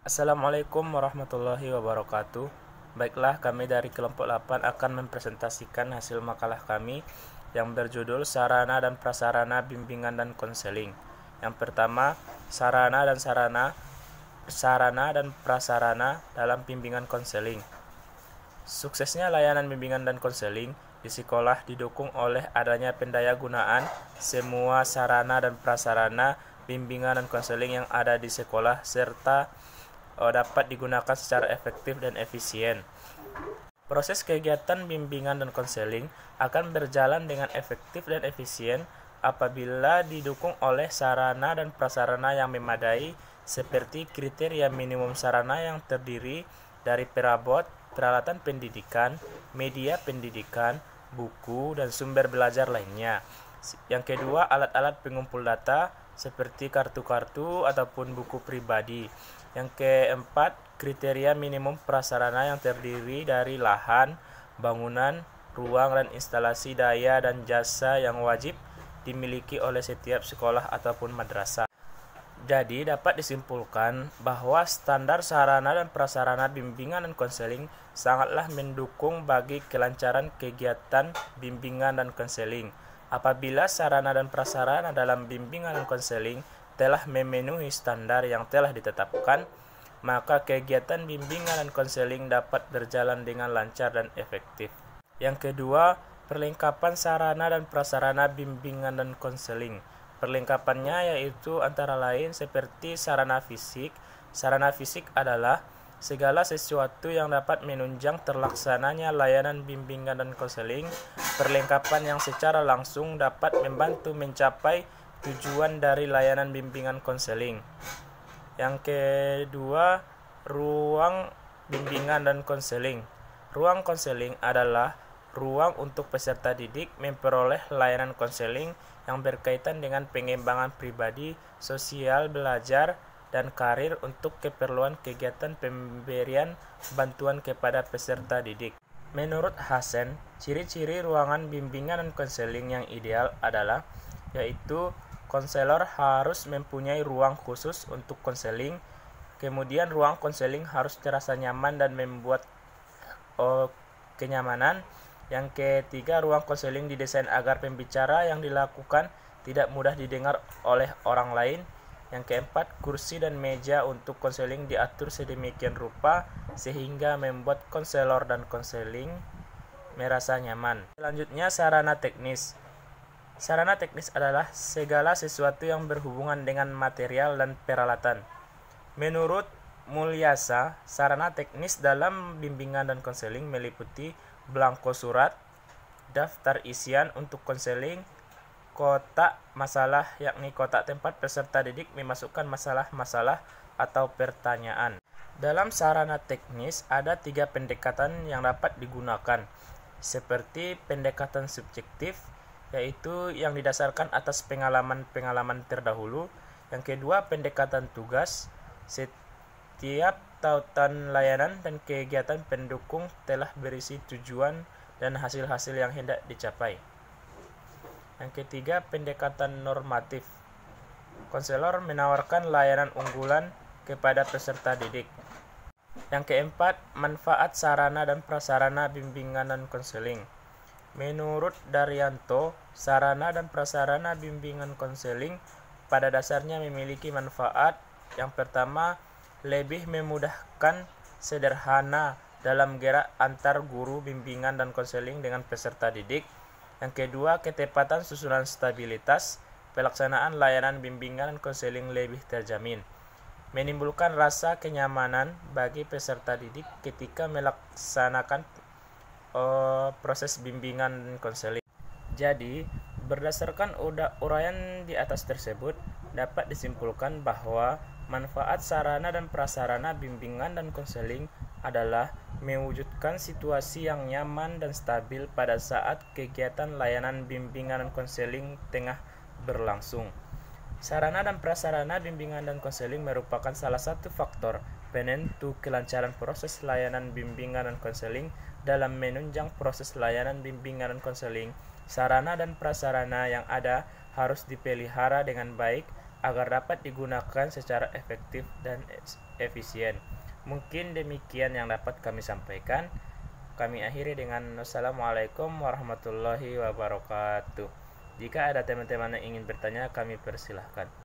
Assalamualaikum warahmatullahi wabarakatuh. Baiklah, kami dari kelompok 8 akan mempresentasikan hasil makalah kami yang berjudul Sarana dan Prasarana Bimbingan dan Konseling. Yang pertama, sarana dan prasarana dalam bimbingan konseling. Suksesnya layanan bimbingan dan konseling di sekolah didukung oleh adanya pendayagunaan semua sarana dan prasarana bimbingan dan konseling yang ada di sekolah serta dapat digunakan secara efektif dan efisien. Proses kegiatan bimbingan dan konseling akan berjalan dengan efektif dan efisien apabila didukung oleh sarana dan prasarana yang memadai seperti kriteria minimum sarana yang terdiri dari perabot, peralatan pendidikan, media pendidikan, buku, dan sumber belajar lainnya. Yang kedua, alat-alat pengumpul data seperti kartu-kartu ataupun buku pribadi. Yang keempat, kriteria minimum prasarana yang terdiri dari lahan, bangunan, ruang, dan instalasi daya dan jasa yang wajib dimiliki oleh setiap sekolah ataupun madrasah. Jadi dapat disimpulkan bahwa standar sarana dan prasarana bimbingan dan konseling sangatlah mendukung bagi kelancaran kegiatan bimbingan dan konseling. Apabila sarana dan prasarana dalam bimbingan dan konseling telah memenuhi standar yang telah ditetapkan, maka kegiatan bimbingan dan konseling dapat berjalan dengan lancar dan efektif. Yang kedua, perlengkapan sarana dan prasarana bimbingan dan konseling. Perlengkapannya yaitu antara lain seperti sarana fisik. Sarana fisik adalah segala sesuatu yang dapat menunjang terlaksananya layanan bimbingan dan konseling, perlengkapan yang secara langsung dapat membantu mencapai tujuan dari layanan bimbingan konseling. Yang kedua, ruang bimbingan dan konseling. Ruang konseling adalah ruang untuk peserta didik memperoleh layanan konseling yang berkaitan dengan pengembangan pribadi, sosial, belajar, dan karir untuk keperluan kegiatan pemberian bantuan kepada peserta didik. Menurut Hasan, ciri-ciri ruangan bimbingan dan konseling yang ideal adalah yaitu konselor harus mempunyai ruang khusus untuk konseling, kemudian ruang konseling harus terasa nyaman dan membuat kenyamanan. Yang ketiga, ruang konseling didesain agar pembicara yang dilakukan tidak mudah didengar oleh orang lain. Yang keempat, kursi dan meja untuk konseling diatur sedemikian rupa sehingga membuat konselor dan konseling merasa nyaman. Selanjutnya, sarana teknis. Sarana teknis adalah segala sesuatu yang berhubungan dengan material dan peralatan. Menurut Mulyasa, sarana teknis dalam bimbingan dan konseling meliputi belangko surat, daftar isian untuk konseling, kotak masalah yakni kotak tempat peserta didik memasukkan masalah-masalah atau pertanyaan. Dalam sarana teknis ada 3 pendekatan yang dapat digunakan, seperti pendekatan subjektif, yaitu yang didasarkan atas pengalaman-pengalaman terdahulu. Yang kedua, pendekatan tugas. Setiap tautan layanan dan kegiatan pendukung telah berisi tujuan dan hasil-hasil yang hendak dicapai. Yang ketiga, pendekatan normatif. Konselor menawarkan layanan unggulan kepada peserta didik. Yang keempat, manfaat sarana dan prasarana bimbingan dan konseling. Menurut Daryanto, sarana dan prasarana bimbingan konseling pada dasarnya memiliki manfaat. Yang pertama, lebih memudahkan, sederhana dalam gerak antar guru bimbingan dan konseling dengan peserta didik. Yang kedua, ketepatan susunan stabilitas, pelaksanaan layanan bimbingan dan konseling lebih terjamin. Menimbulkan rasa kenyamanan bagi peserta didik ketika melaksanakan proses bimbingan dan konseling. Jadi, berdasarkan uraian di atas tersebut, dapat disimpulkan bahwa manfaat sarana dan prasarana bimbingan dan konseling adalah mewujudkan situasi yang nyaman dan stabil pada saat kegiatan layanan bimbingan dan konseling tengah berlangsung. Sarana dan prasarana bimbingan dan konseling merupakan salah satu faktor penentu kelancaran proses layanan bimbingan dan konseling. Dalam menunjang proses layanan bimbingan dan konseling, sarana dan prasarana yang ada harus dipelihara dengan baik agar dapat digunakan secara efektif dan efisien. Mungkin demikian yang dapat kami sampaikan. Kami akhiri dengan wassalamualaikum warahmatullahi wabarakatuh. Jika ada teman-teman yang ingin bertanya, kami persilahkan.